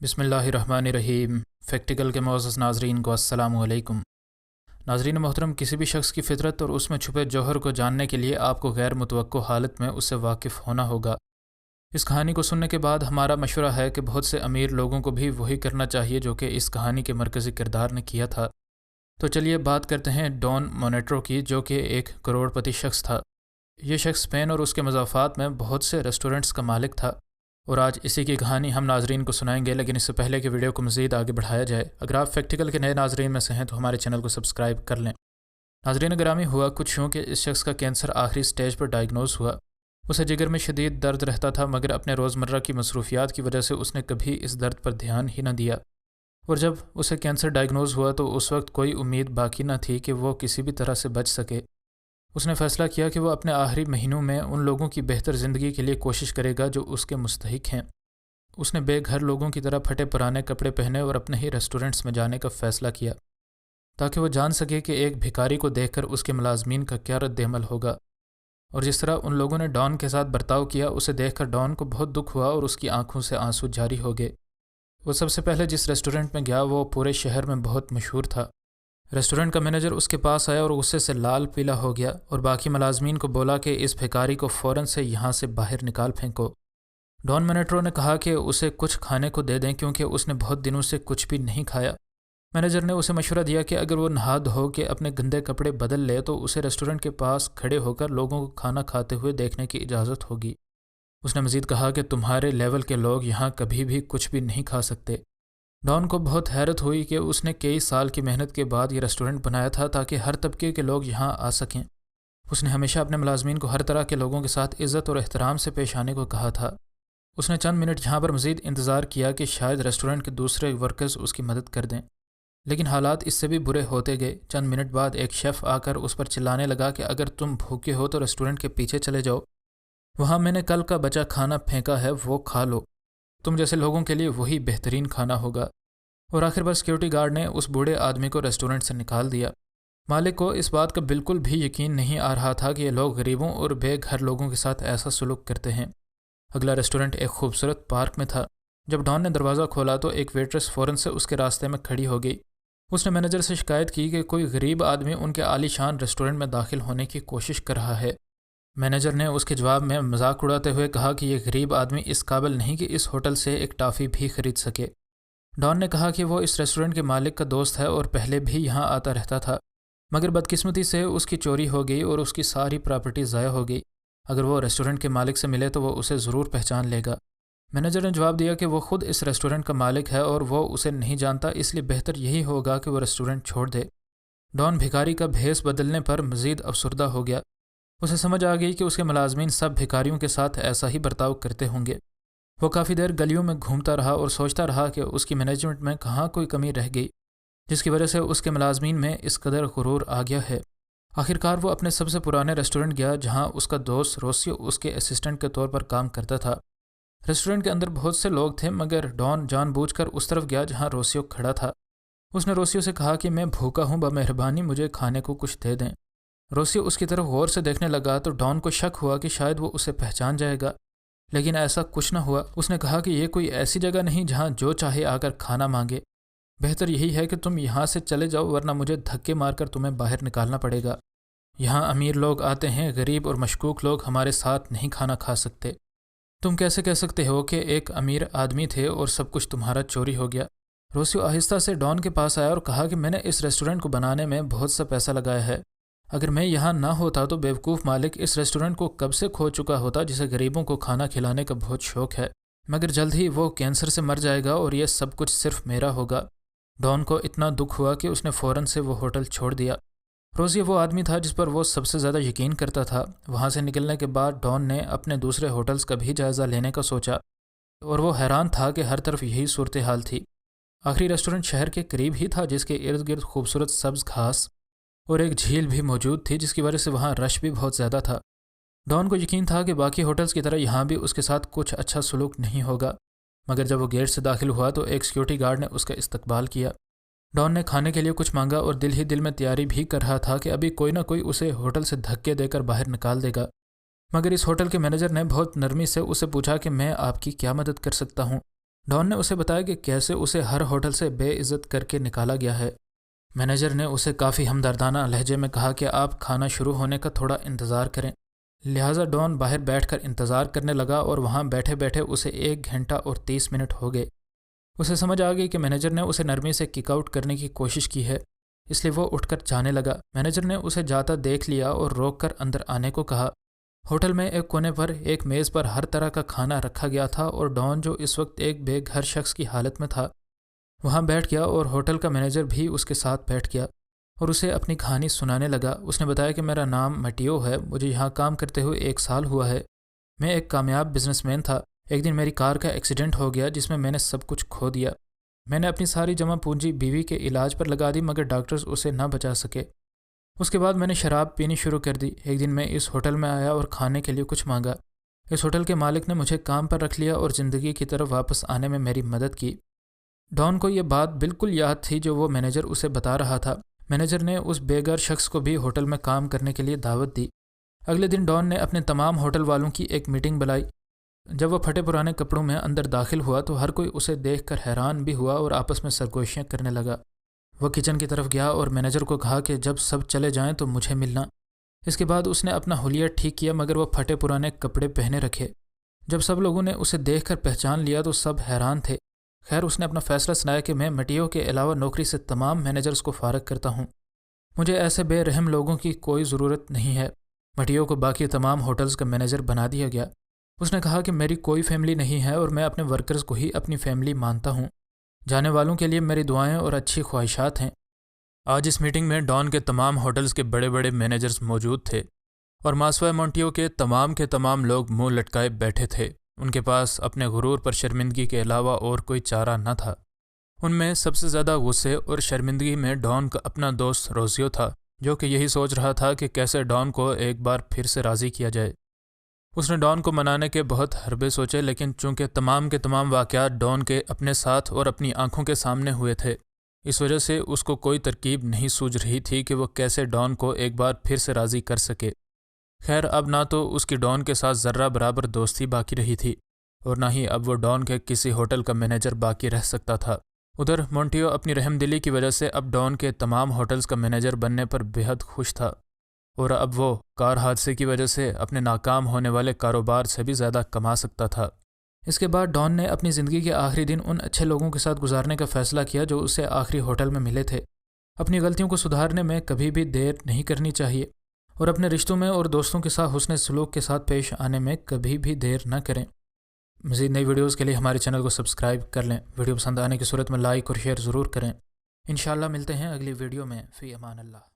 بسم اللہ الرحمن الرحیم۔ فیکٹیکل کے معزز ناظرین کو السلام علیکم۔ ناظرین محترم، کسی بھی شخص کی فطرت اور اس میں چھپے جوہر کو جاننے کے لیے آپ کو غیر متوقع حالت میں اس سے واقف ہونا ہوگا۔ اس کہانی کو سننے کے بعد ہمارا مشورہ ہے کہ بہت سے امیر لوگوں کو بھی وہی کرنا چاہیے جو کہ اس کہانی کے مرکزی کردار نے کیا تھا۔ تو چلیے بات کرتے ہیں ڈان مونیٹرو کی، جو کہ ایک کروڑ پتی شخص تھا۔ یہ شخص اسپین اور اس کے مضافات میں بہت سے ریسٹورنٹس کا مالک تھا، اور آج اسی کی کہانی ہم ناظرین کو سنائیں گے۔ لیکن اس سے پہلے کہ ویڈیو کو مزید آگے بڑھایا جائے، اگر آپ فیکٹیکل کے نئے ناظرین میں سے ہیں تو ہمارے چینل کو سبسکرائب کر لیں۔ ناظرین گرامی، ہوا کچھ یوں کہ اس شخص کا کینسر آخری سٹیج پر ڈائیگنوز ہوا۔ اسے جگر میں شدید درد رہتا تھا، مگر اپنے روزمرہ کی مصروفیات کی وجہ سے اس نے کبھی اس درد پر دھیان ہی نہ دیا، اور جب اسے کینسر ڈائیگنوز ہوا تو اس وقت کوئی امید باقی نہ تھی کہ وہ کسی بھی طرح سے بچ سکے۔ اس نے فیصلہ کیا کہ وہ اپنے آخری مہینوں میں ان لوگوں کی بہتر زندگی کے لیے کوشش کرے گا جو اس کے مستحق ہیں۔ اس نے بے گھر لوگوں کی طرح پھٹے پرانے کپڑے پہنے اور اپنے ہی ریسٹورنٹس میں جانے کا فیصلہ کیا، تاکہ وہ جان سکے کہ ایک بھکاری کو دیکھ کر اس کے ملازمین کا کیا رد عمل ہوگا۔ اور جس طرح ان لوگوں نے ڈان کے ساتھ برتاؤ کیا، اسے دیکھ کر ڈان کو بہت دکھ ہوا اور اس کی آنکھوں سے آنسو جاری ہو گئے۔ وہ سب سے پہلے جس ریسٹورنٹ میں گیا وہ پورے شہر میں بہت مشہور تھا۔ ریسٹورنٹ کا مینیجر اس کے پاس آیا اور غصے سے لال پیلا ہو گیا، اور باقی ملازمین کو بولا کہ اس بھکاری کو فوراً سے یہاں سے باہر نکال پھینکو۔ ڈان مونیٹرو نے کہا کہ اسے کچھ کھانے کو دے دیں، کیونکہ اس نے بہت دنوں سے کچھ بھی نہیں کھایا۔ مینیجر نے اسے مشورہ دیا کہ اگر وہ نہا دھو کے اپنے گندے کپڑے بدل لے تو اسے ریسٹورنٹ کے پاس کھڑے ہو کر لوگوں کو کھانا کھاتے ہوئے دیکھنے کی اجازت ہوگی۔ اس نے مزید کہا کہ تمہارے لیول کے لوگ یہاں کبھی بھی کچھ بھی نہیں کھا سکتے۔ ڈان کو بہت حیرت ہوئی کہ اس نے کئی سال کی محنت کے بعد یہ ریسٹورنٹ بنایا تھا تاکہ ہر طبقے کے لوگ یہاں آ سکیں۔ اس نے ہمیشہ اپنے ملازمین کو ہر طرح کے لوگوں کے ساتھ عزت اور احترام سے پیش آنے کو کہا تھا۔ اس نے چند منٹ یہاں پر مزید انتظار کیا کہ شاید ریسٹورنٹ کے دوسرے ورکرز اس کی مدد کر دیں، لیکن حالات اس سے بھی برے ہوتے گئے۔ چند منٹ بعد ایک شیف آ کر اس پر چلانے لگا کہ اگر تم بھوکے ہو تو ریسٹورنٹ کے پیچھے چلے جاؤ، وہاں میں نے کل کا بچا کھانا پھینکا ہے، وہ کھا لو، تم جیسے لوگوں کے لیے وہی بہترین کھانا ہوگا۔ اور آخر پر سیکیورٹی گارڈ نے اس بوڑھے آدمی کو ریسٹورنٹ سے نکال دیا۔ مالک کو اس بات کا بالکل بھی یقین نہیں آ رہا تھا کہ یہ لوگ غریبوں اور بے گھر لوگوں کے ساتھ ایسا سلوک کرتے ہیں۔ اگلا ریسٹورنٹ ایک خوبصورت پارک میں تھا۔ جب ڈان نے دروازہ کھولا تو ایک ویٹرس فوراً سے اس کے راستے میں کھڑی ہو گئی۔ اس نے مینیجر سے شکایت کی کہ کوئی غریب آدمی ان کے عالی شان ریسٹورنٹ میں داخل ہونے کی کوشش کر رہا ہے۔ مینیجر نے اس کے جواب میں مذاق اڑاتے ہوئے کہا کہ یہ غریب آدمی اس قابل نہیں کہ اس ہوٹل سے ایک ٹافی بھی خرید سکے۔ ڈان نے کہا کہ وہ اس ریسٹورنٹ کے مالک کا دوست ہے اور پہلے بھی یہاں آتا رہتا تھا، مگر بدقسمتی سے اس کی چوری ہو گئی اور اس کی ساری پراپرٹی ضائع ہو گئی۔ اگر وہ ریسٹورنٹ کے مالک سے ملے تو وہ اسے ضرور پہچان لے گا۔ مینیجر نے جواب دیا کہ وہ خود اس ریسٹورنٹ کا مالک ہے اور وہ اسے نہیں جانتا، اس لیے بہتر یہی ہوگا کہ وہ ریسٹورنٹ چھوڑ دے۔ ڈان بھکاری کا بھیس بدلنے پر مزید افسردہ ہو گیا۔ اسے سمجھ آ گئی کہ اس کے ملازمین سب بھکاریوں کے ساتھ ایسا ہی برتاؤ کرتے ہوں گے۔ وہ کافی دیر گلیوں میں گھومتا رہا اور سوچتا رہا کہ اس کی مینجمنٹ میں کہاں کوئی کمی رہ گئی، جس کی وجہ سے اس کے ملازمین میں اس قدر غرور آ گیا ہے۔ آخرکار وہ اپنے سب سے پرانے ریسٹورنٹ گیا، جہاں اس کا دوست روسیو اس کے اسسٹنٹ کے طور پر کام کرتا تھا۔ ریسٹورنٹ کے اندر بہت سے لوگ تھے، مگر ڈان جان بوجھ کر اس طرف گیا جہاں روسیو کھڑا تھا۔ اس نے روسیو سے کہا کہ میں بھوکا ہوں، بمہربانی مجھے کھانے کو کچھ دے دیں۔ روسیو اس کی طرف غور سے دیکھنے لگا تو ڈان کو شک ہوا کہ شاید وہ اسے پہچان جائے گا، لیکن ایسا کچھ نہ ہوا۔ اس نے کہا کہ یہ کوئی ایسی جگہ نہیں جہاں جو چاہے آ کر کھانا مانگے، بہتر یہی ہے کہ تم یہاں سے چلے جاؤ، ورنہ مجھے دھکے مار کر تمہیں باہر نکالنا پڑے گا۔ یہاں امیر لوگ آتے ہیں، غریب اور مشکوک لوگ ہمارے ساتھ نہیں کھانا کھا سکتے۔ تم کیسے کہہ سکتے ہو کہ ایک امیر آدمی تھے اور سب کچھ تمہارا چوری ہو گیا؟ روسیو آہستہ سے ڈان کے پاس آیا اور کہا کہ میں نے اس ریسٹورنٹ کو بنانے میں بہت سا پیسہ لگایا ہے۔ اگر میں یہاں نہ ہوتا تو بیوقوف مالک اس ریسٹورنٹ کو کب سے کھو چکا ہوتا، جسے غریبوں کو کھانا کھلانے کا بہت شوق ہے، مگر جلد ہی وہ کینسر سے مر جائے گا اور یہ سب کچھ صرف میرا ہوگا۔ ڈان کو اتنا دکھ ہوا کہ اس نے فوراً سے وہ ہوٹل چھوڑ دیا۔ روسیو وہ آدمی تھا جس پر وہ سب سے زیادہ یقین کرتا تھا۔ وہاں سے نکلنے کے بعد ڈان نے اپنے دوسرے ہوٹلز کا بھی جائزہ لینے کا سوچا، اور وہ حیران تھا کہ ہر طرف یہی صورتحال تھی۔ آخری ریسٹورنٹ شہر کے قریب ہی تھا، جس کے ارد گرد خوبصورت سبز گھاس اور ایک جھیل بھی موجود تھی، جس کی وجہ سے وہاں رش بھی بہت زیادہ تھا۔ ڈان کو یقین تھا کہ باقی ہوٹلز کی طرح یہاں بھی اس کے ساتھ کچھ اچھا سلوک نہیں ہوگا، مگر جب وہ گیٹ سے داخل ہوا تو ایک سیکیورٹی گارڈ نے اس کا استقبال کیا۔ ڈان نے کھانے کے لیے کچھ مانگا اور دل ہی دل میں تیاری بھی کر رہا تھا کہ ابھی کوئی نہ کوئی اسے ہوٹل سے دھکے دے کر باہر نکال دے گا، مگر اس ہوٹل کے مینیجر نے بہت نرمی سے اسے پوچھا کہ میں آپ کی کیا مدد کر سکتا ہوں۔ ڈان نے اسے بتایا کہ کیسے اسے ہر ہوٹل سے بے عزت کر کے نکالا گیا ہے۔ مینیجر نے اسے کافی ہمدردانہ لہجے میں کہا کہ آپ کھانا شروع ہونے کا تھوڑا انتظار کریں۔ لہٰذا ڈان باہر بیٹھ کر انتظار کرنے لگا اور وہاں بیٹھے بیٹھے اسے 1 گھنٹہ اور 30 منٹ ہو گئے۔ اسے سمجھ آ گئی کہ مینیجر نے اسے نرمی سے کک آؤٹ کرنے کی کوشش کی ہے، اس لیے وہ اٹھ کر جانے لگا۔ مینیجر نے اسے جاتا دیکھ لیا اور روک کر اندر آنے کو کہا۔ ہوٹل میں ایک کونے پر ایک میز پر ہر طرح کا کھانا رکھا گیا تھا اور ڈان جو اس وقت ایک بے گھر شخص کی حالت میں تھا وہاں بیٹھ گیا اور ہوٹل کا مینیجر بھی اس کے ساتھ بیٹھ گیا اور اسے اپنی کہانی سنانے لگا۔ اس نے بتایا کہ میرا نام مٹیو ہے، مجھے یہاں کام کرتے ہوئے 1 سال ہوا ہے، میں ایک کامیاب بزنس مین تھا۔ ایک دن میری کار کا ایکسیڈنٹ ہو گیا جس میں میں نے سب کچھ کھو دیا۔ میں نے اپنی ساری جمع پونجی بیوی کے علاج پر لگا دی مگر ڈاکٹرز اسے نہ بچا سکے۔ اس کے بعد میں نے شراب پینی شروع کر دی۔ ایک دن میں اس ہوٹل میں آیا اور کھانے کے لیے کچھ مانگا۔ اس ہوٹل کے مالک نے مجھے کام پر رکھ لیا اور زندگی کی طرف واپس آنے میں میری مدد کی۔ ڈان کو یہ بات بالکل یاد تھی جو وہ مینیجر اسے بتا رہا تھا۔ مینیجر نے اس بے گھر شخص کو بھی ہوٹل میں کام کرنے کے لیے دعوت دی۔ اگلے دن ڈان نے اپنے تمام ہوٹل والوں کی ایک میٹنگ بلائی۔ جب وہ پھٹے پرانے کپڑوں میں اندر داخل ہوا تو ہر کوئی اسے دیکھ کر حیران بھی ہوا اور آپس میں سرگوشیاں کرنے لگا۔ وہ کچن کی طرف گیا اور مینیجر کو کہا کہ جب سب چلے جائیں تو مجھے ملنا۔ اس کے بعد اس نے اپنا حلیہ ٹھیک کیا مگر وہ پھٹے پرانے کپڑے پہنے رکھے۔ جب سب لوگوں نے اسے دیکھ کر پہچان لیا تو سب حیران تھے۔ خیر اس نے اپنا فیصلہ سنایا کہ میں مٹیو کے علاوہ نوکری سے تمام مینیجرز کو فارغ کرتا ہوں، مجھے ایسے بے رحم لوگوں کی کوئی ضرورت نہیں ہے۔ مٹیو کو باقی تمام ہوٹلز کا مینیجر بنا دیا گیا۔ اس نے کہا کہ میری کوئی فیملی نہیں ہے اور میں اپنے ورکرز کو ہی اپنی فیملی مانتا ہوں، جانے والوں کے لیے میری دعائیں اور اچھی خواہشات ہیں۔ آج اس میٹنگ میں ڈان کے تمام ہوٹلز کے بڑے بڑے مینیجرز موجود تھے اور ماسوائے مونٹیو کے تمام لوگ منہ لٹکائے بیٹھے تھے۔ ان کے پاس اپنے غرور پر شرمندگی کے علاوہ اور کوئی چارہ نہ تھا۔ ان میں سب سے زیادہ غصے اور شرمندگی میں ڈان کا اپنا دوست روزیو تھا، جو کہ یہی سوچ رہا تھا کہ کیسے ڈان کو ایک بار پھر سے راضی کیا جائے۔ اس نے ڈان کو منانے کے بہت حربے سوچے لیکن چونکہ تمام کے تمام واقعات ڈان کے اپنے ساتھ اور اپنی آنکھوں کے سامنے ہوئے تھے، اس وجہ سے اس کو کوئی ترکیب نہیں سوجھ رہی تھی کہ وہ کیسے ڈان کو ایک بار پھر سے راضی کر سکے۔ خیر اب نہ تو اس کی ڈان کے ساتھ ذرہ برابر دوستی باقی رہی تھی اور نہ ہی اب وہ ڈان کے کسی ہوٹل کا مینیجر باقی رہ سکتا تھا۔ ادھر مونٹیو اپنی رحم دلی کی وجہ سے اب ڈان کے تمام ہوٹلز کا مینیجر بننے پر بے حد خوش تھا اور اب وہ کار حادثے کی وجہ سے اپنے ناکام ہونے والے کاروبار سے بھی زیادہ کما سکتا تھا۔ اس کے بعد ڈان نے اپنی زندگی کے آخری دن ان اچھے لوگوں کے ساتھ گزارنے کا فیصلہ کیا جو اسے آخری ہوٹل میں ملے تھے۔ اپنی غلطیوں کو سدھارنے میں کبھی بھی دیر نہیں کرنی چاہیے اور اپنے رشتوں میں اور دوستوں کے ساتھ حسن سلوک کے ساتھ پیش آنے میں کبھی بھی دیر نہ کریں۔ مزید نئی ویڈیوز کے لیے ہمارے چینل کو سبسکرائب کر لیں۔ ویڈیو پسند آنے کی صورت میں لائک اور شیئر ضرور کریں۔ انشاءاللہ ملتے ہیں اگلی ویڈیو میں۔ فی امان اللہ۔